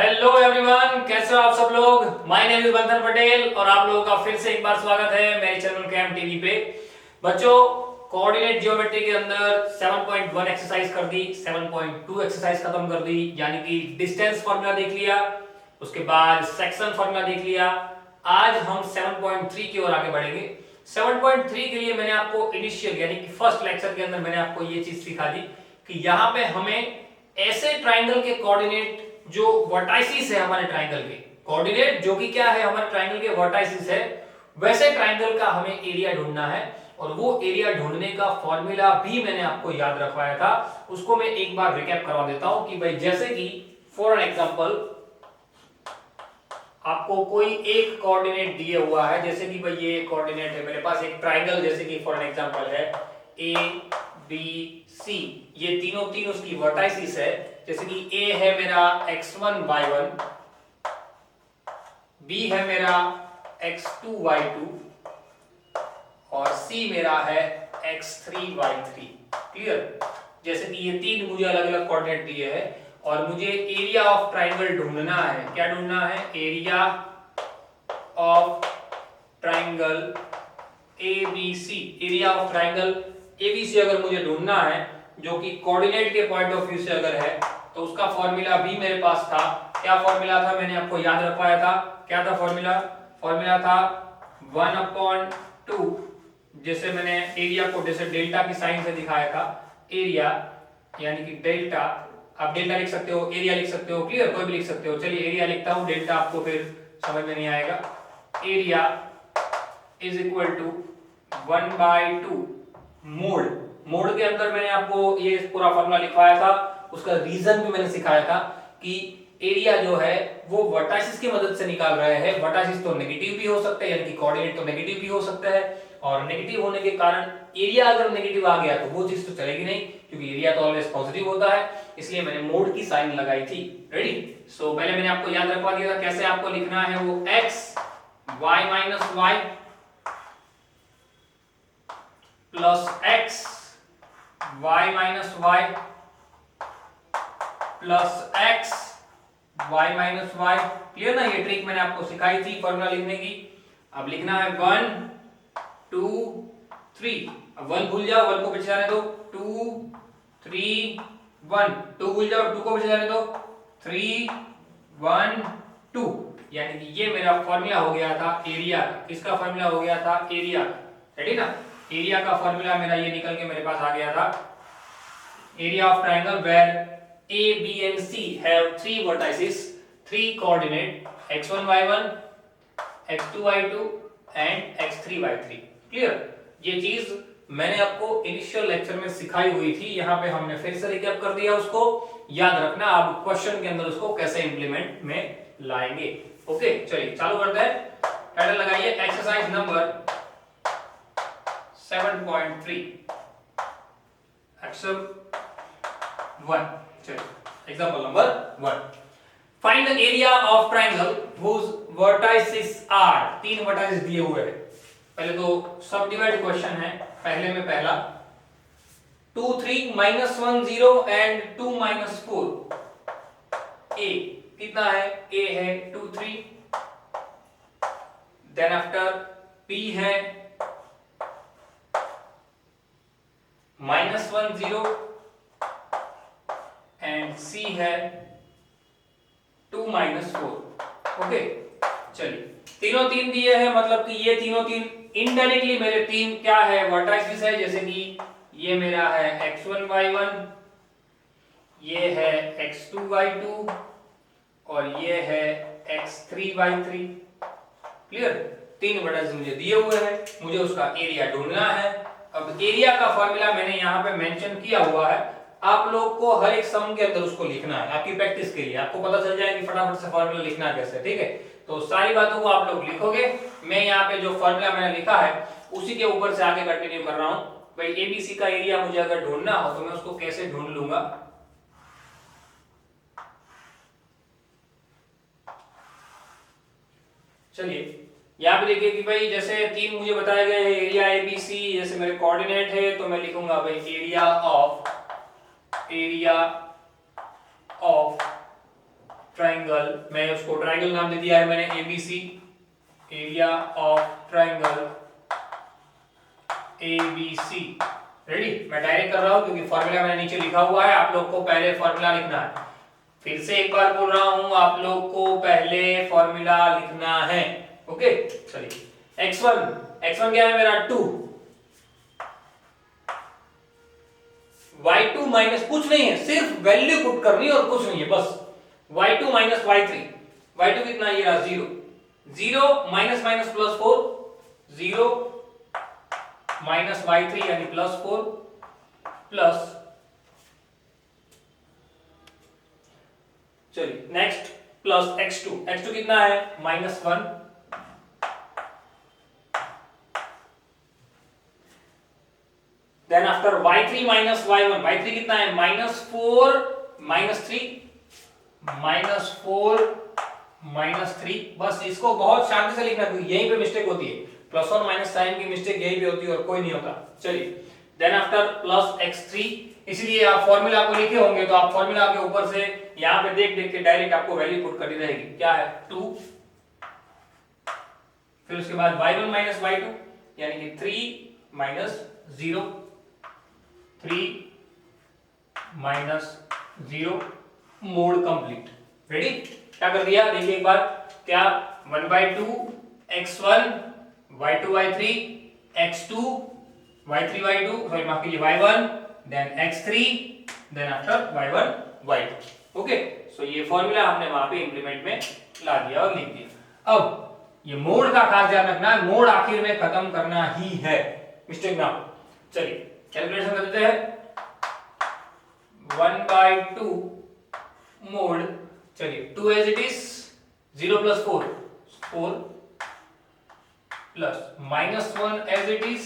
Hello everyone, कैसे हो आप सब लोग। माय नेम इज बंधन पटेल और आप लोगों का फिर से एक बार स्वागत है मेरे चैनल कैम टीवी पे। बच्चों, कोऑर्डिनेट ज्योमेट्री के अंदर 7.1 एक्सरसाइज कर दी, 7.2 एक्सरसाइज खत्म कर दी, यानी कि डिस्टेंस फार्मूला देख लिया, उसके बाद सेक्शन फार्मूला देख लिया। आज हम 7.3 की ओर आगे बढ़ेंगे। 7.3 के लिए मैंने आपको इनिशियल यानी कि फर्स्ट लेक्चर के अंदर मैंने आपको ये चीज सिखा दी कि यहाँ पे हमें ऐसे ट्राइंगल के कोऑर्डिनेट जो वर्टाइसिस है, हमारे ट्राइंगल के कोऑर्डिनेट जो कि क्या है, हमारे ट्राइंगल के वर्टाइसिस है, वैसे ट्राइंगल का हमें एरिया ढूंढना है। और वो एरिया ढूंढने का फॉर्मूला भी मैंने आपको याद रखवाया था, उसको मैं एक बार रिकैप करवा देता हूं कि भाई जैसे कि फॉर एन एग्जांपल आपको कोई एक कोऑर्डिनेट दिया हुआ है, जैसे कि भाई ये कोऑर्डिनेट है मेरे पास एक ट्राइंगल, जैसे कि फॉर एन एग्जांपल है ए बी सी, ये तीनों तीन उसकी वर्टाइसिस है। जैसे कि ए है मेरा x1 y1, बी है मेरा x2 y2 और सी मेरा है x3 y3। क्लियर। जैसे कि ये तीन मुझे अलग अलग कोऑर्डिनेट दिए हैं और मुझे एरिया ऑफ ट्राइंगल ढूंढना है। क्या ढूंढना है? Area of triangle ABC। Area of triangle ABC अगर मुझे ढूंढना है, जो कि कोऑर्डिनेट के पॉइंट ऑफ व्यू से अगर है, तो उसका फॉर्मूला भी मेरे पास था। क्या फॉर्मूला था? मैंने आपको याद रखवाया था। क्या था फॉर्मूला? फॉर्मूला था 1/2। जैसे मैंने एरिया को जैसे डेल्टा की साइन से दिखाया था, एरिया यानी कि डेल्टा, आप डेल्टा लिख सकते हो, एरिया लिख सकते हो, क्लियर, कोई भी लिख सकते हो। चलिए एरिया लिखता हूं, डेल्टा आपको फिर समझ में नहीं आएगा। Area is equal to 1/2 mod. Mod के अंदर मैंने आपको ये पूरा फॉर्मूला लिखवाया था, उसका रीजन भी मैंने सिखाया था कि एरिया जो है वो वर्टाइसिस की मदद से निकाल रहे हैं। वर्टाइसिस तो नेगेटिव भी हो सकते हैं, यानी कि कोऑर्डिनेट तो नेगेटिव भी हो सकता है, और नेगेटिव होने के कारण एरिया अगर नेगेटिव आ गया तो वो चीज तो चलेगी नहीं, क्योंकि एरिया तो ऑलवेज पॉजिटिव होता है। इसलिए मैंने मोड की साइन लगाई थी। रेडी। सो पहले मैंने आपको याद रखवा दिया था कैसे आपको लिखना है वो x y minus y plus x y minus y plus x y minus y। Clear ना? ये ट्रिक मैंने आपको सिखाई थी फॉर्मूला लिखने की। अब लिखना है 1 2 3। अब 1 भूल जाओ, 1 को पीछे जाने दो, 2 3 1। 2 भूल जाओ, 2 को पीछे जाने दो, 3 1 2। यानी कि ये मेरा फॉर्मूला हो गया था एरिया का। किसका फॉर्मूला हो गया था? एरिया का। रेडी ना? एरिया का फॉर्मूला मेरा ये निकल के मेरे पास आ गया था। Area of triangle where A, B and C have 3 vertices, 3 coordinate x1 y1, x2 y2 and x3 y3। Clear? ये चीज मैंने आपको इनिशियल लेक्चर में सिखाई हुई थी, यहाँ पे हमने फिर से रिकैप कर दिया, उसको याद रखना। आप क्वेश्चन के अंदर उसको कैसे इंप्लीमेंट में लाएंगे। ओके, चलिए चालू करते हैं। टाइटल लगाइए exercise number 7.3 exercise 1। Example number 1. Find the area of triangle whose vertices are। 3 vertices दिए हुए हैं। पहले तो सब डिवाइड क्वेश्चन है। पहले में पहला 2 3 -1 0 and 2 -4। A कितना है? A है 2 3। देन आफ्टर B है -1 0 एंड C है 2 -4। ओके, चलिए तीनों तीन दिए हैं, मतलब कि ये तीनों तीन इनडायरेक्टली मेरे तीन क्या है? वर्टाइसिस है। जैसे कि ये मेरा है x1 y1, ये है x2 y2 और ये है x3 y3। क्लियर? 3 वर्टाइसिस मुझे दिए हुए हैं, मुझे उसका एरिया ढूंढना है। अब एरिया का फॉर्मूला मैंने यहाँ पे मेंशन किया हुआ है, आप लोग को हर एक सम के अंदर उसको लिखना है। आपकी प्रैक्टिस के लिए आपको पता चल जाए कि फटाफट से फॉर्मूला लिखना कैसे। ठीक है, तो सारी बातों को आप लोग लिखोगे। मैं यहाँ पे जो फॉर्मूला मैंने लिखा है उसी के ऊपर से आगे कंटिन्यू कर रहा हूं। भाई एबीसी का एरिया मुझे अगर ढूंढना हो तो मैं उसको कैसे ढूंढ लूंगा? चलिए यहाँ पे देखिए कि भाई जैसे 3 मुझे बताए गए हैं एरिया एबीसी, जैसे मेरे कोऑर्डिनेट है तो मैं लिखूंगा भाई एरिया ऑफ ट्राइंगल, मैं उसको ट्राइंगल नाम दे दिया है मैंने ABC, area of triangle ABC. Ready, मैं डायरेक्ट कर रहा हूं क्योंकि फॉर्मूला मैंने नीचे लिखा हुआ है, आप लोग को पहले फॉर्मूला लिखना है। फिर से एक बार बोल रहा हूं, आप लोग को पहले फॉर्मूला लिखना है। ओके, चलिए x1 क्या है मेरा 2, y2 माइनस कुछ नहीं है, सिर्फ वैल्यू पुट करनी है और कुछ नहीं है, बस y2 माइनस y3, y2 कितना ये रहा 0, 0 minus minus plus 4, 0 minus y3 यानी प्लस 4 प्लस, चलिए नेक्स्ट प्लस x2 कितना है -1, then after y3 minus y1, y3 कितना है -4 -3, बस इसको बहुत शांति से लिखना क्योंकि यहीं पे मिस्टेक होती है, प्लस और माइनस साइन की मिस्टेक यहीं पे होती है और कोई नहीं होता। चलिए देन आफ्टर प्लस x3, इसलिए आप फॉर्मूला को लिखे होंगे तो आप फॉर्मूला के ऊपर से यहां पे देख देख के डायरेक्ट आपको वैल्यू पुट करनी रहेगी, क्या है 2, फिर उसके बाद y1 माइनस y2 यानी कि 3 minus 0, 3 minus 0, mode complete. Ready, क्या कर दिया देखिए एक बार, क्या 1/2 x1 y2 y3 x2 y3 y2, sorry माफ कीजिए y1 then x3 then after y1 y2। Okay, so ये फॉर्मूला हमने वहां पे इंप्लीमेंट में ला दिया और लिख दिया। अब ये मोड का खास ध्यान रखना है, मोड आखिर में खत्म करना ही है, मिस्टेक ना हो। चलिए कैलकुलेशन कर देते हैं, 1/2 मोड, चलिए 2 as it is, 0 plus 4 plus -1 as it is,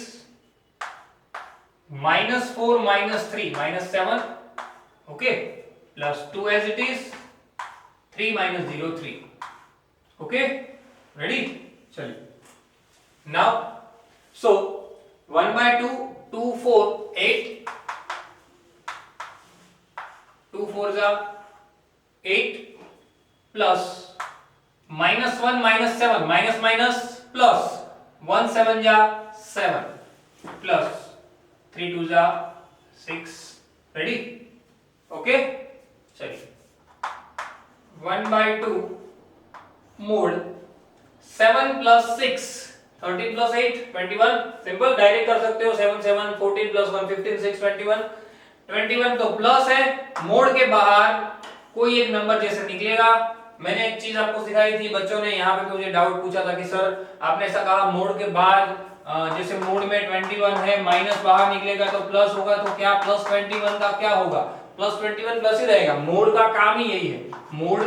-4 -3 -7, okay, plus 2 as it is, 3 -0 3, okay, ready. चलिए नाउ सो 1/2 2 4 8, 2 4 जा 8 प्लस -1 -7 माइनस माइनस प्लस 1 7 जा 7 प्लस 3 2 जा 6, रेडी, ओके। चलिए 1/2 mode 7 plus 6 13 plus 8 21, simple direct कर सकते हो, 7 7 14 प्लस 1 15 6 21 तो प्लस है, मोड के बाहर कोई एक नंबर जैसे निकलेगा। मैंने एक चीज आपको सिखाई थी, बच्चों ने यहाँ पे मुझे डाउट पूछा था कि सर आपने ऐसा कहा मोड के बाद जैसे मोड में 21 है, माइनस बाहर निकलेगा तो प्लस होगा, तो क्या प्लस 21 का क्या होगा, प्लस 21 प्लस ही रहेगा। मोड का काम ही यही है, मोड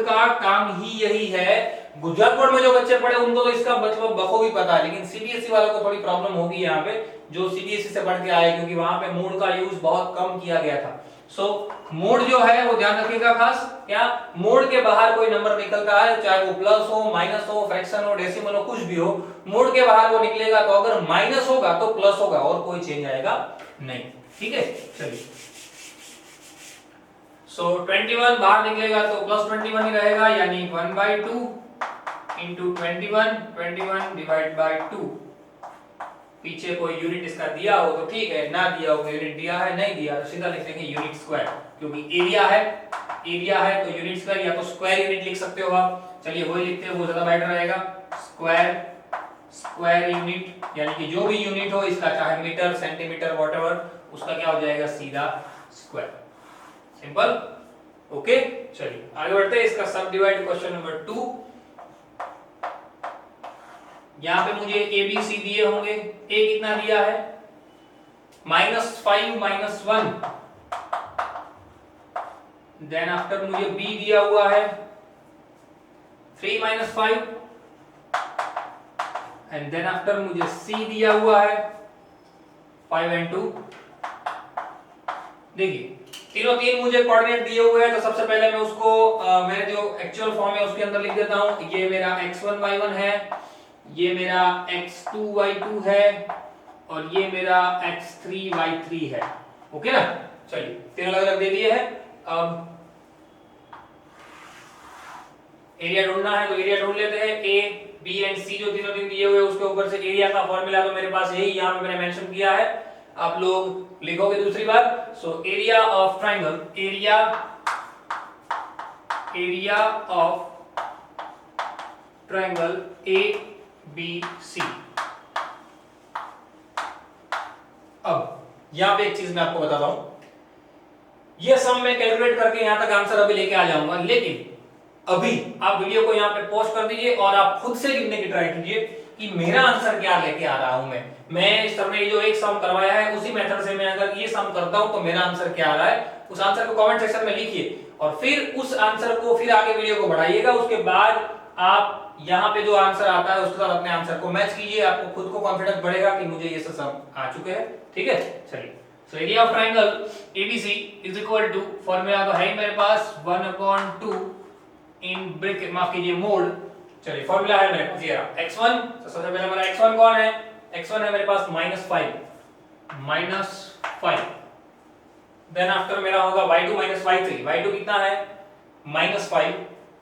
का काम ही यही है। गुजरात बोर्ड में जो बच्चे पढ़े उनको तो इसका मतलब बखूबी पता है, लेकिन सीबीएसई वालों को थोड़ी प्रॉब्लम होगी यहाँ पे, जो सीबीएसई से पढ़ के आए, क्योंकि वहां पे मोड का यूज बहुत कम किया गया था। सो मोड जो है वो ध्यान रखिएगा खास, क्या मोड के बाहर कोई नंबर निकलता है, चाहे वो प्लस हो, माइनस हो, फ्रैक्शन हो, डेसिमल हो, कुछ भी हो, मोड के बाहर वो निकलेगा तो अगर माइनस होगा तो प्लस होगा और कोई चेंज आएगा नहीं, ठीक है। चलिए सो 21 बाहर निकलेगा तो प्लस 21 ही रहेगा, यानी 1/2 इंटू 21 डिवाइड बाय 2। पीछे कोई यूनिट इसका दिया हो तो ठीक है, ना दिया हो यूनिट दिया है, नहीं दिया तो सीधा लिख देंगे यूनिट स्क्वायर, क्योंकि एरिया है तो यूनिट स्क्वायर या तो स्क्वायर यूनिट लिख सकते हो आप। चलिए वही लिखते हो, वो ज्यादा बेटर रहेगा, स्क्वायर यूनिट, यानी कि जो भी यूनिट हो इसका, चाहे मीटर सेंटीमीटर व्हाटएवर, उसका क्या हो जाएगा सीधा स्क्वायर, सिंपल, ओके। चलिए आगे बढ़ते हैं, इसका सब डिवाइड क्वेश्चन नंबर 2। यहां पे मुझे ए बी सी दिए होंगे, ए कितना दिया है -5 -1, देन आफ्टर मुझे बी दिया हुआ है 3 -5, एंड देन आफ्टर मुझे सी दिया हुआ है 5 and 2। देखिए तीनों तीन मुझे कोऑर्डिनेट दिए हुए हैं, तो सबसे पहले मैं उसको मेरे जो एक्चुअल फॉर्म है उसके अंदर लिख देता हूं। ये मेरा x1 y1 है, ये मेरा x2 y2 है, और ये मेरा x3 y3 है, ओके ना। चलिए तीन अलग अलग दे दिए हैं। अब एरिया ढूंढना है तो एरिया ढूंढ लेते हैं। ए बी एंड सी जो तीनों दिन दिए हुए उसके ऊपर से एरिया का फॉर्मूला तो मेरे पास यही यहाँ पे मैंने मेंशन किया है, आप लोग लिखोगे दूसरी बार। So area of triangle, area of triangle A B C. अब यहां पे एक चीज मैं आपको बताता हूं, ये सम मैं कैलकुलेट करके यहां तक आंसर अभी लेके आ जाऊंगा, लेकिन अभी आप वीडियो को यहां पे पॉज कर दीजिए और आप खुद से लिखने की ट्राई कीजिए कि मेरा आंसर क्या लेके आ रहा हूं। मैं इस तरह जो एक सम करवाया है उसी मेथड से मैं अगर ये सम करता हूं तो मेरा आंसर क्या आ रहा है, उस आंसर को कमेंट सेक्शन में लिखिए और फिर उस आंसर को फिर आगे वीडियो को बढ़ाइएगा। उसके बाद आप यहाँ पे जो आंसर आता है उसके साथ अपने आंसर को मैच कीजिए, आपको खुद को कॉन्फिडेंस बढ़ेगा कि मुझे ये सम आ चुके हैं। ठीक है, चलिए। So area of triangle ABC is equal to, formula तो है मेरे पास 1/2 इन ब्रैकेट, माफ कीजिए मोड। चलिए फॉर्मूला है मेरे पास ये रहा x1। तो सबसे पहले मेरा x1 कौन है, x1 है मेरे पास -5 देन आफ्टर मेरा होगा y2 -y3, y2 कितना है -5,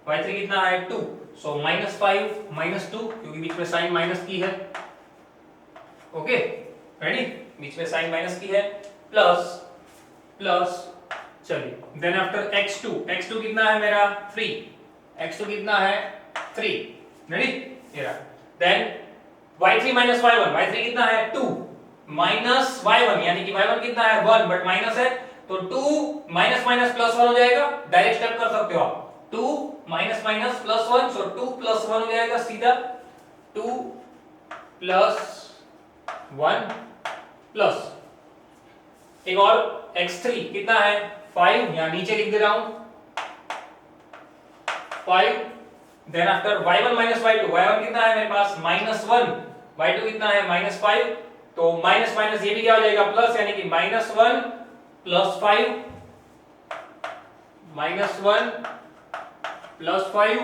y3 कितना है 2। सो -5 -2 क्योंकि बीच में साइन माइनस की है, ओके रेडी, बीच में साइन माइनस की है, प्लस चलिए देन आफ्टर x2 कितना है मेरा 3, x2 कितना है 3, रेडी ये रहा। देन y3 -y1, y3 कितना है 2 माइनस y1 यानी कि y1 कितना है 1 बट माइनस है तो 2 माइनस माइनस प्लस 1 हो जाएगा, डायरेक्ट स्टेप कर सकते हो आप, 2 माइनस माइनस प्लस 1, सो 2 प्लस 1 हो जाएगा सीधा, 2 प्लस 1 प्लस एक और x3 कितना है 5, यहां नीचे लिख दे रहा हूं 5। Then after y1 y2, y1 कितना है मेरे पास -1, y2 कितना है -5, तो माइनस माइनस ये भी क्या हो जाएगा प्लस, यानी कि -1 plus 5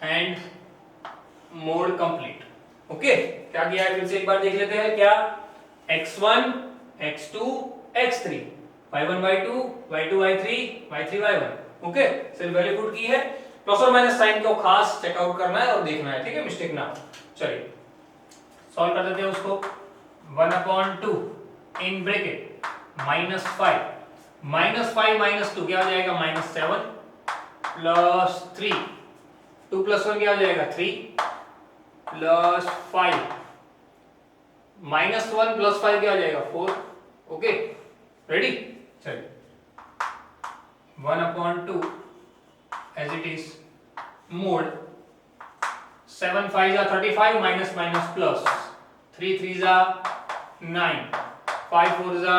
and mode complete. Okay, क्या किया है फिर से एक बार देख लेते हैं, क्या x1 x2 x3 y1 y2 y2 y3 y3 y1। Okay, सिर्फ वैल्यू पुट की है, प्लस और माइनस साइन को खास चेकआउट करना है और देखना है, ठीक है, मिस्टेक ना हो। चलिए सॉल्व कर देते हैं उसको। 1/2 इन ब्रैकेट -5 -2 क्या हो जाएगा -7 प्लस 3, 2 प्लस 1 क्या हो जाएगा 3 प्लस 5 -1 प्लस 5 क्या हो जाएगा 4। ओके रेडी, चलिए 1/2 as it is mod 7 5 जा 35 माइनस माइनस प्लस 3 3 जा 9 5 4 जा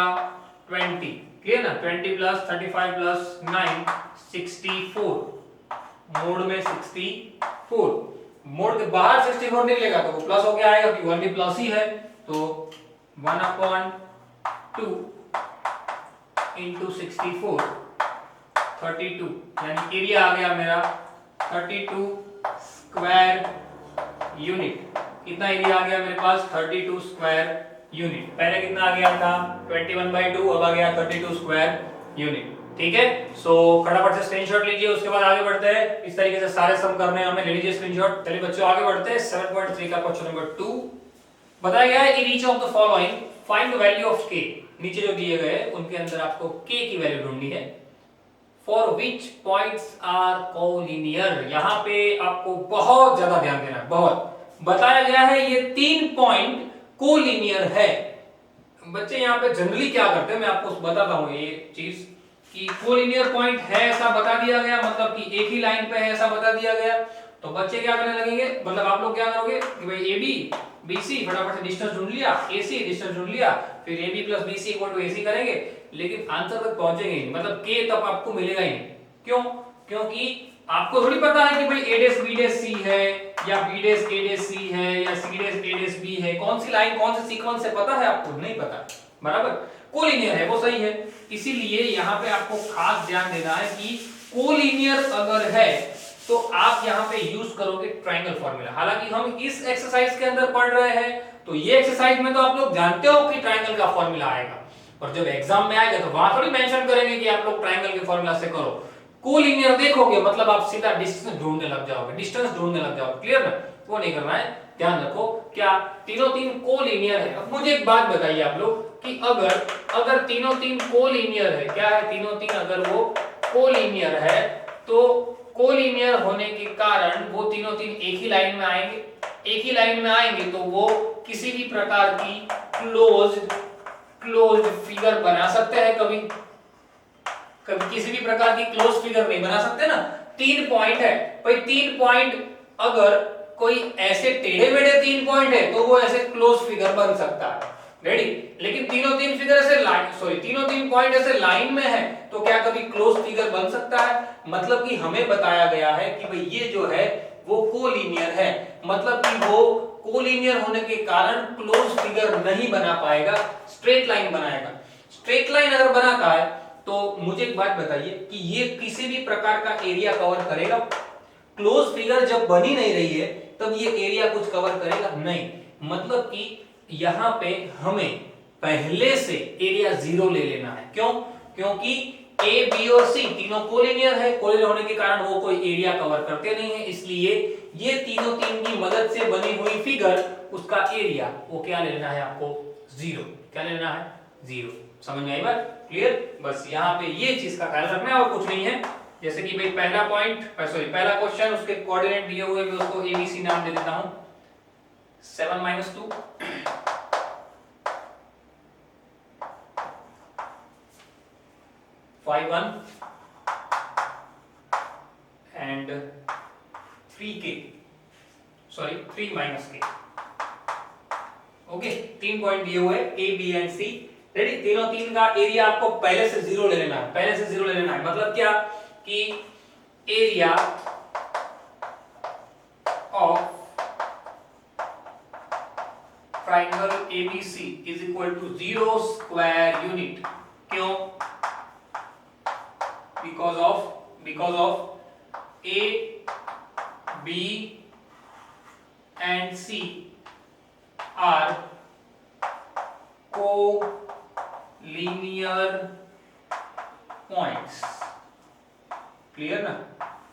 20, क्लियर ना, 20 प्लस 35 प्लस 9 64, मोड में 64, मोड के बाहर 64 निकलेगा तो वो प्लस हो गया आएगा क्योंकि 1 भी प्लस ही है, तो 1/2 into 64 32, यानी एरिया आ गया मेरा 32 स्क्वायर यूनिट। कितना एरिया आ गया मेरे पास 32 स्क्वायर यूनिट, पहले कितना आ गया था 21/2, अब आ गया 32 स्क्वायर यूनिट। ठीक है, सो फटाफट से स्क्रीनशॉट लीजिए, उसके बाद आगे बढ़ते हैं। इस तरीके से सारे सम करने हैं हमें, ले लीजिए स्क्रीनशॉट। चलिए बच्चों आगे बढ़ते हैं। 7.3 का क्वेश्चन नंबर 2 बताया गया है, in each of the following find the value of k। नीचे जो दिए गए उनके अंदर आपको k की वैल्यू ढूंढनी है। For which points are collinear, यहाँ पे आपको बहुत ज्यादा ध्यान देना है, बहुत बताया गया है ये 3 पॉइंट कोलिनियर है। बच्चे यहाँ पे जनरली क्या करते हैं, मैं आपको बताता हूँ ये चीज कि कोलिनियर पॉइंट है ऐसा बता दिया गया, मतलब कि एक ही लाइन पे है ऐसा बता दिया गया, तो बच्चे क्या करने लगेंगे, मतलब आप लोग क्या करोगे कि भाई AB BC फटाफट से डिस्टेंस ढूंढ लिया, AC डिस्टेंस ढूंढ लिया, फिर AB + BC = AC करेंगे, लेकिन आंसर तक पहुंचेंगे नहीं, मतलब K तब आपको मिलेगा ही नहीं। क्यों? क्योंकि आपको थोड़ी पता है कि भाई A' B' C है या B' A' C है या C' A' B है, कौन सी लाइन कौन से सीक्वेंस से पता है आपको? नहीं पता, बराबर। कोलिनियर है वो सही है, इसीलिए यहाँ पे आपको खास ध्यान देना है कि कोलिनियर अगर है तो आप यहाँ पे यूज करोगे ट्रायंगल फॉर्मूला। हालांकि हम इस एक्सरसाइज के अंदर पढ़ रहे हैं तो ये एक्सरसाइज में तो आप लोग जानते हो कि ट्रायंगल का फॉर्मूला आएगा, और जब एग्जाम में आएगा तो वहां थोड़ी मेंशन करेंगे कि आप लोग ट्रायंगल के फॉर्मूला से करो। कोलिनियर देखोगे मतलब आप सीधा डिस्टेंस ढूंढने लग जाओगे, डिस्टेंस ढूंढने लग जाओगे, क्लियर ना, वो नहीं करना है, ध्यान रखो। क्या तीनों तीन कोलिनियर है? अब मुझे एक बात बताइए आप लोग कि अगर अगर तीनों तीन कोलिनियर है, क्या है, तीनों तीन अगर वो कोलिनियर है तो कोलिनियर होने के कारण वो तीनों तीन एक ही लाइन में आएंगे, एक ही लाइन में आएंगे तो वो किसी भी प्रकार की क्लोज्ड फिगर बना सकते हैं, कभी कभी किसी भी प्रकार की क्लोज फिगर नहीं बना सकते ना। 3 पॉइंट है भाई, 3 पॉइंट अगर कोई ऐसे टेढ़े मेढ़े 3 पॉइंट है तो वो ऐसे क्लोज फिगर बन सकता है, रेडी। लेकिन तीनों तीन फिगर ऐसे लाइन, सॉरी तीनों तीन पॉइंट ऐसे लाइन में है तो क्या कभी क्लोज फिगर बन सकता है? मतलब कि हमें बताया गया है कि भाई ये जो है वो कोलिनियर है, मतलब कि वो कोलिनियर होने के कारण क्लोज फिगर नहीं बना पाएगा, स्ट्रेट लाइन बनाएगा। स्ट्रेट लाइन अगर बनाता है तो मुझे एक बात बताइए कि ये किसी भी प्रकार का एरिया कवर करेगा? क्लोज फिगर जब बनी नहीं रही है तब ये एरिया कुछ कवर करेगा नहीं, मतलब कि यहां पे हमें पहले से एरिया 0 ले लेना है। क्यों? क्योंकि ए बी और सी तीनों कोलिनियर है, कोलिनियर होने के कारण वो कोई एरिया कवर करते नहीं है, इसलिए ये तीनों तीन की मदद से बनी हुई फिगर उसका एरिया वो क्या ले लेना है आपको? 0। क्या ले लेना है? 0। समझ में आई बात? क्लियर? बस यहाँ पे ये चीज का ख्याल रखना है और कुछ नहीं है। जैसे कि भाई पहला पॉइंट, सॉरी पहला क्वेश्चन, उसके कोऑर्डिनेट दिए हुए, मैं उसको एबीसी नाम दे देता हूं। 7 - 2 5 1 and 3k, sorry 3 - k। Okay, 3 point दिए हुए A B and C, ready. तीनों तीन का एरिया आपको पहले से 0 ले लेना है, पहले से 0 ले लेना है। मतलब क्या कि area of triangle ABC is equal to 0 square unit. क्यों? Because of A B and C are collinear points. Clear ना?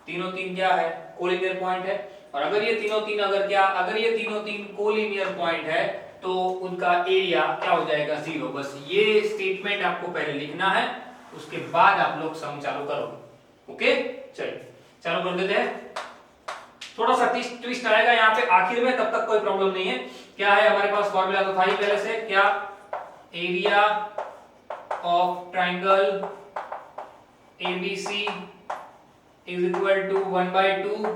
तीनों तीन क्या है? कोलिनियर पॉइंट है। और अगर ये तीनों तीन अगर ये तीनों तीन कोलिनियर पॉइंट है तो उनका एरिया क्या हो जाएगा? 0। बस ये स्टेटमेंट आपको पहले लिखना है, उसके बाद आप लोग सम चालू करोगे। ओके, चलिए चालू कर देते हैं। थोड़ा सा ट्विस्ट आएगा यहाँ पे आखिर में, तब तक कोई प्रॉब्लम नहीं है। क्या है हमारे पास? फॉर्मूला तो था ही पहले से, क्या? Area of triangle ABC is equal to 1/2।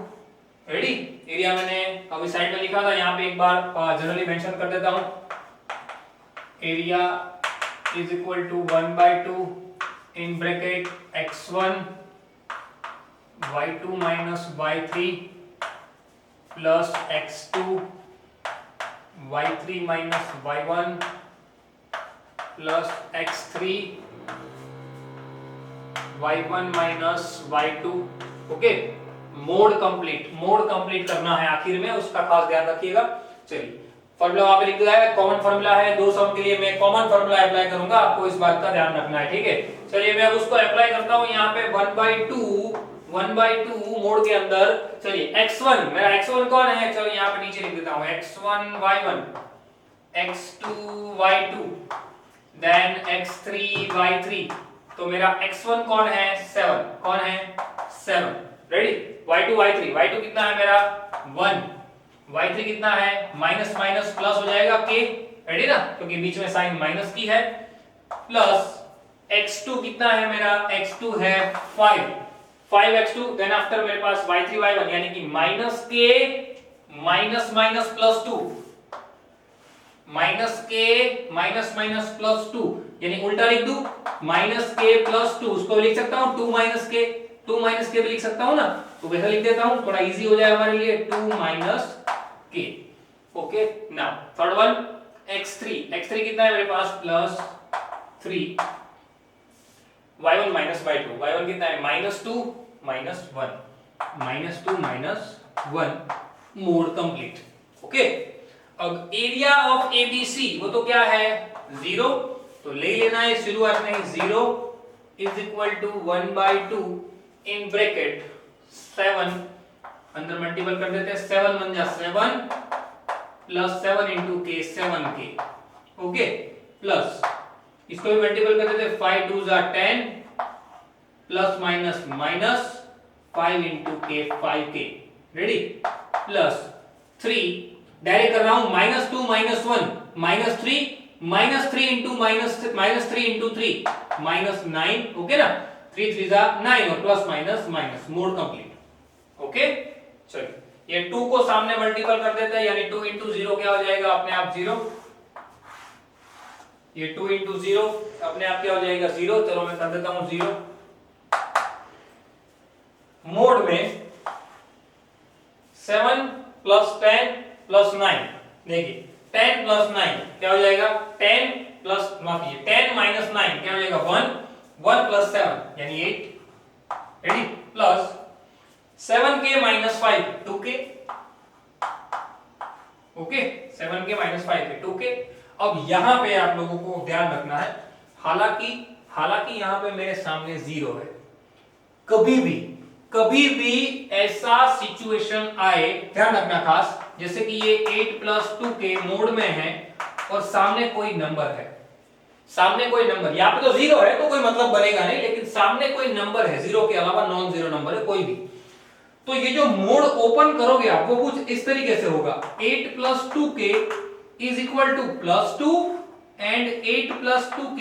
Ready? Area मैंने अभी साइड में लिखा था, यहाँ पे एक बार जनरली मेंशन कर देता हूं। Area is equal to 1/2 in bracket x1 y2 minus y3 plus x2 y3 minus y1 plus x3 y1 minus y2। Okay, mode complete करना है आखिर में, उसका खास ध्यान रखिएगा। चलिए फॉर्मूला वहां पे लिख दिया है, कॉमन फॉर्मूला है, दो सम के लिए मैं कॉमन फॉर्मूला अप्लाई करूंगा, आपको इस बात का ध्यान रखना है, ठीक है। चलिए मैं अब उसको अप्लाई करता हूं यहाँ पे 1/2 मोड के अंदर। चलिए x1, मेरा x1 कौन है? चलो यहाँ पे नीचे लिख देता हूँ, x1 y1, x2 y2, then x3 y3। तो मेरा x1 कौन है? 7। कौन है? 7। रेडी? y2 y3 कितना है मेरा? 1। y3 कितना है? माइनस माइनस प्लस हो जाएगा k, रेडी ना, क्योंकि बीच में साइन माइनस की है, प्लस x2 कितना है मेरा? x2 है 5x2, देन आफ्टर मेरे पास y3 y1, यानी कि minus k minus minus plus 2, minus के माइनस माइनस प्लस 2, यानी उल्टा लिख दूं, माइनस के प्लस 2, उसको लिख सकता हूं 2 माइनस के भी लिख सकता हूं ना, तो वैसा लिख देता हूं, थोड़ा इजी हो जाए हमारे लिए, 2 माइनस के। Okay, now third one x3 कितना है मेरे पास? Plus 3, y1 minus y2, y1 कितना है? -2 -1, मोड कंप्लीट। ओके, अब एरिया ऑफ एबीसी वो तो क्या है? 0, तो ले लेना है शुरुआत में 0 is equal to 1/2 in bracket 7 अंदर मल्टीपल कर देते हैं, 7 बन जा 7 प्लस 7 इंटू के 7k, ओके, प्लस इसको भी मल्टीपल कर देते हैं, 5 2 जा 10 प्लस माइनस माइनस 5 इंटू के 5k, रेडी, प्लस 3 डायरेक्ट कर रहा हूं, -2 -1 -3 इंटू -3 इंटू 3 -9, ओके ना, 3 3 जा 9 और plus minus minus, mode complete, okay. चलिए ये 2 को सामने मल्टीपल कर देते हैं, यानी 2 इंटू 0 क्या हो जाएगा अपने आप 0, ये 2 इंटू 0 अपने आप क्या हो जाएगा 0, चलो मैं कर देता हूं 0। मोड में 7 प्लस 10 प्लस 9, देखिए 10 प्लस 9 क्या हो जाएगा 10 प्लस माफी 10 माइनस 9 क्या हो जाएगा 1 प्लस 7 यानी 8, ready, plus 7k minus 5 2k, okay, 7k minus 5 2k। अब यहां पे आप लोगों को ध्यान रखना है, हालांकि यहां पे मेरे सामने 0 है, कभी भी ऐसा सिचुएशन आए, ध्यान रखना खास, जैसे कि ये 8 प्लस 2k मोड में है और सामने कोई नंबर है, सामने कोई नंबर, यहाँ पे तो 0 है तो कोई मतलब बनेगा नहीं, लेकिन सामने कोई नंबर है 0 के अलावा, नॉन 0 नंबर है कोई भी, तो ये जो मोड ओपन करोगे आप वो कुछ इस तरीके से होगा, 8 plus 2k is equal to plus 2 and 8 plus 2k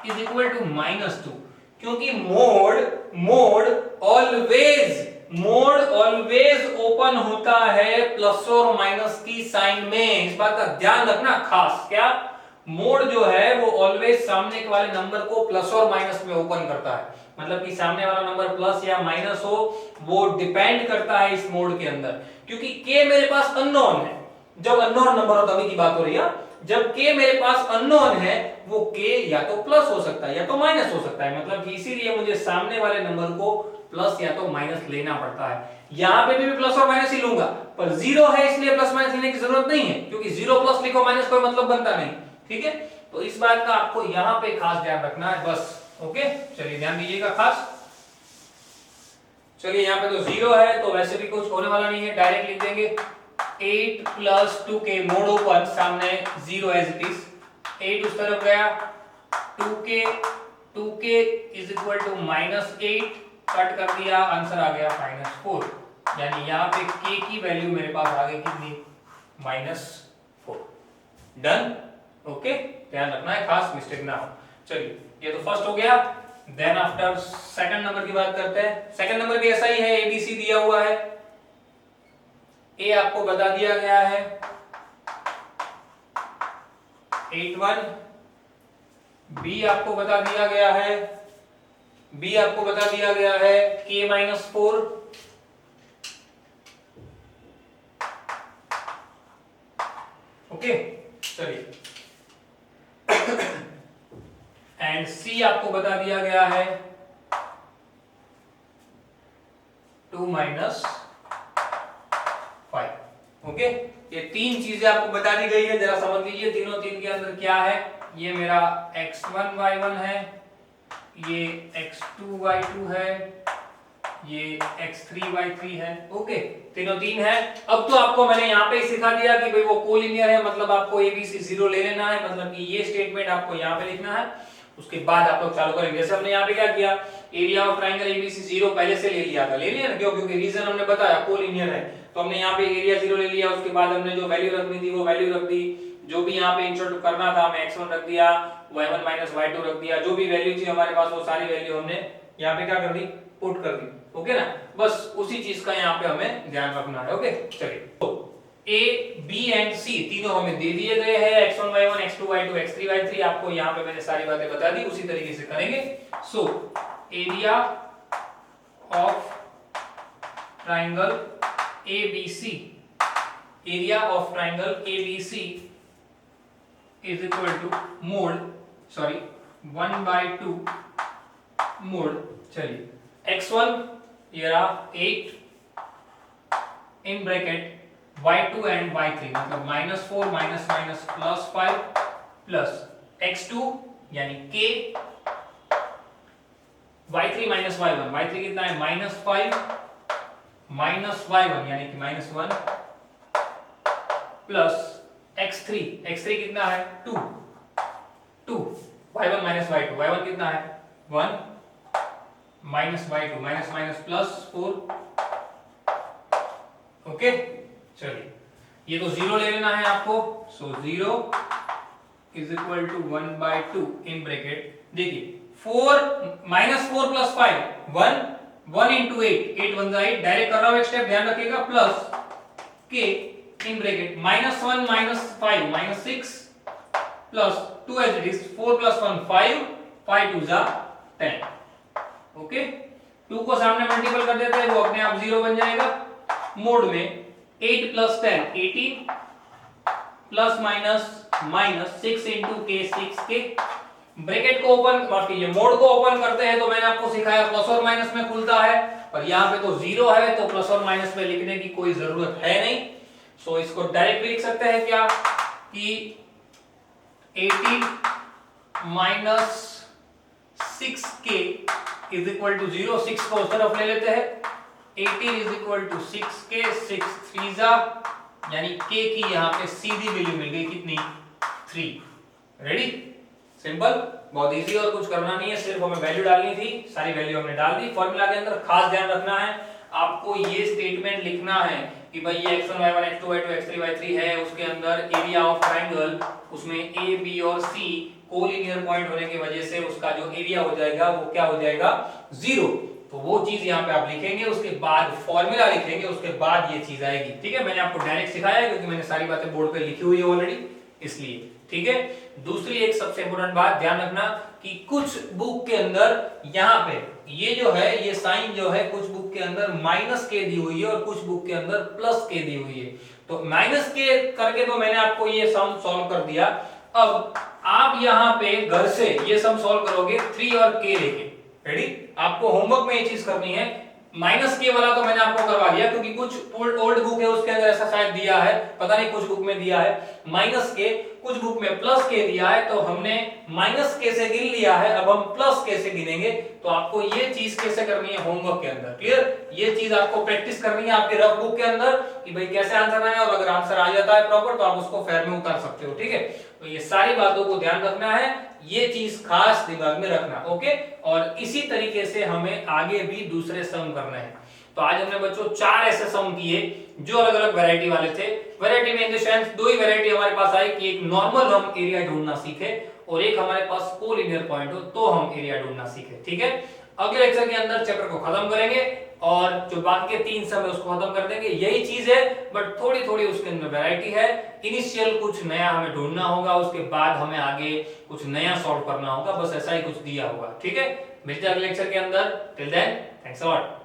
is equal to -2, क्योंकि मोड ऑलवेज ओपन होता है प्लस और माइनस की साइन में, इस बात का ध्यान रखना खास, क्या मोड जो है वो ऑलवेज सामने के वाले नंबर को प्लस और माइनस में ओपन करता है, मतलब कि सामने वाला नंबर प्लस या माइनस हो, वो डिपेंड करता है इस मोड के अंदर, क्योंकि k मेरे पास अननोन है, जब अननोन नंबर हो तभी की बात हो रही है, जब k मेरे पास अननोन है वो k या तो प्लस हो सकता है या तो माइनस हो सकता है, मतलब कि इसीलिए मुझे सामने वाले नंबर को प्लस या तो माइनस लेना पड़ता है, यहां पे भी प्लस और माइनस ही लूंगा, पर 0 है इसलिए प्लस माइनस लेने की जरूरत नहीं है, क्योंकि 0 प्लस लिखो माइनस कोई मतलब बनता नहीं, ठीक है, तो इस बात का आपको यहां पे खास ध्यान रखना है बस, ओके। चलिए ध्यान दीजिएगा खास, चलिए यहाँ पे तो 0 है तो वैसे भी कुछ होने वाला नहीं है, डायरेक्ट लिख देंगे 8 प्लस 2k मोड ओपन, सामने 0 एज इट इज, 8 उस तरफ गया, 2k is equal to -8, cut कर दिया, आंसर आ गया -4, यानी यहाँ पे k की वैल्यू मेरे पास आ गई कितनी -4, डन, ओके, ध्यान रखना है खास, मिस्टेक ना हो। चलिए ये तो फर्स्ट हो गया, देन आफ्टर सेकंड नंबर की बात करते हैं, सेकंड नंबर भी ऐसा ही है, एबीसी दिया हुआ है, ए आपको बता दिया गया है 81, बी आपको बता दिया गया है k -4, ओके, चलिए एंड सी आपको बता दिया गया है 2 - 5, ओके, ये तीन चीजें आपको बता दी गई है, जरा समझ लीजिए तीनों तीन के अंदर क्या है, ये मेरा x1 y1 है, ये x2 y2 है, ये x3 y3 है, ओके, तीनों तीन है। अब तो आपको मैंने यहाँ पे सिखा दिया कि भाई वो कोलिनियर है, मतलब आपको ABC 0 ले लेना है, मतलब कि ये स्टेटमेंट आपको यहाँ पे लिखना है, उसके बाद आप लोग चालू करेंगे। जैसे हमने यहाँ पे क्या किया, एरिया ऑफ ट्राइंगल एबीसी 0 पहले से ले लिया था, ले लिया ना, क्यों, क्योंकि रीजन हमने बताया कोलिनियर है, तो हमने यहाँ पे एरिया 0 ले लिया, उसके बाद हमने जो वैल्यू रखनी थी वो वैल्यू रख दी, जो भी यहाँ पे इंसर्ट करना था हमें x1 रख दिया, y1 - y2 रख दिया, जो भी वैल्यू थी हमारे पास वो सारी वैल्यू हमने यहाँ पे क्या कर दी, पुट कर दी, ओके ना, बस उसी चीज का यहाँ पे हमें ध्यान रखना है, ओके। चलिए तो A, B एंड C तीनों हमें दे दिए गए हैं, x1 y1 x2 y2 x3 y3, आपको यहाँ पे मैंने सारी बातें बता दी, उसी तरीके से करेंगे। So area of triangle ABC, area of triangle ABC is equal to mod 1/2 mod, चलिए x1 ये रहा 8 in bracket y2 and y3, मतलब -4 +5 प्लस x2 यानी k y3 minus y1, y3 कितना है -5 माइनस y1 यानी कि -1 प्लस x3, x3 कितना है 2 y1 माइनस y2, y1 कितना है 1 minus y2 minus minus plus 4। Okay चलिए ये तो 0 ले लेना है आपको, so 0 is equal to 1/2 in bracket. देखिए 4 -4 प्लस 5 1 इंटू 8, 8 1 8, डायरेक्ट कर रहा हूं एक स्टेप ध्यान रखिएगा, प्लस के in bracket -1 -5 -6 plus 2 as it is 4 plus 1 5 5 2 10। Okay 2 को सामने मल्टीपल कर देते हैं, वो अपने आप 0 बन जाएगा। मोड में 8 plus 10 18 plus minus minus 6 into के 6 के। ब्रैकेट को ओपन, माफ कीजिए मोड को ओपन करते हैं तो मैंने आपको सिखाया प्लस और माइनस में खुलता है, और यहाँ पे तो 0 है तो प्लस और माइनस में लिखने की कोई जरूरत है नहीं। सो इसको डायरेक्ट भी लिख सकते हैं क्या कि 18 minus 6k is equal to 0, 6 को उस तरफ ले लेते हैं, 18 इज इक्वल टू 6k, 6 3 यानी k की यहाँ पे सीधी वैल्यू मिल गई कितनी 3। रेडी, सिंपल, बहुत इजी, और कुछ करना नहीं है, सिर्फ हमें वैल्यू डालनी थी, सारी वैल्यू हमने डाल दी। फॉर्मूला के अंदर खास ध्यान रखना है, आपको ये स्टेटमेंट लिखना है कि भाई ये x1 y1 x2 y2 x3 y3 है, उसके अंदर एरिया ऑफ ट्रायंगल, उसमें a b और c कोलिनियर पॉइंट होने की वजह से उसका जो एरिया हो जाएगा वो क्या हो जाएगा 0। तो वो चीज यहाँ पे आप लिखेंगे, उसके बाद फॉर्मूला लिखेंगे, उसके बाद ये चीज आएगी। ठीक है, मैंने आपको डायरेक्ट सिखाया है क्योंकि मैंने सारी बातें बोर्ड पे लिखी हुई है ऑलरेडी, इसलिए। ठीक है, दूसरी एक सबसे इंपॉर्टेंट बात ध्यान रखना कि कुछ बुक के अंदर यहाँ पे ये जो है ये साइन जो है कुछ बुक के अंदर -k दी हुई है और कुछ बुक के अंदर +k दी हुई है। तो -k करके तो मैंने आपको ये सम सॉल्व कर दिया। अब आप यहाँ पे घर से ये सम सॉल्व करोगे 3 और k लेके। रेडी, आपको होमवर्क में ये चीज करनी है। -k वाला तो मैंने आपको करवा दिया क्योंकि कुछ ओल्ड बुक है उसके अंदर ऐसा शायद दिया है, पता नहीं कुछ बुक में दिया है -k, कुछ बुक में +k दिया है, तो हमने -k से गिन लिया है, अब हम +k से गिनेंगे। तो आपको ये चीज कैसे करनी है होमवर्क के अंदर, क्लियर, ये चीज आपको प्रैक्टिस करनी है आपके रफ बुक के अंदर कि भाई कैसे आंसर आए, और अगर आंसर आ जाता है प्रॉपर तो आप उसको फेयर में उतार सकते हो। ठीक है, तो ये सारी बातों को ध्यान रखना है, ये चीज खास दिमाग में रखना। ओके, और इसी तरीके से हमें आगे भी दूसरे सम करने हैं। तो आज हमने बच्चों 4 ऐसे सम किए जो अलग अलग वैरायटी वाले थे। वैरायटी में in the sense 2 he variety हमारे पास आई कि एक नॉर्मल हम एरिया ढूंढना सीखे और एक हमारे पास कोलिनियर पॉइंट हो तो हम एरिया ढूंढना सीखे। ठीक है, अगले लेक्चर के अंदर चैप्टर को खत्म करेंगे और जो बाकी के 3 सम है उसको खत्म कर देंगे। यही चीज है बट थोड़ी थोड़ी उसके अंदर वैरायटी है। इनिशियल कुछ नया हमें ढूंढना होगा, उसके बाद हमें आगे कुछ नया सॉल्व करना होगा, बस ऐसा ही कुछ दिया होगा। ठीक है, मिलते हैं अगले लेक्चर के अंदर। Till then thanks a lot.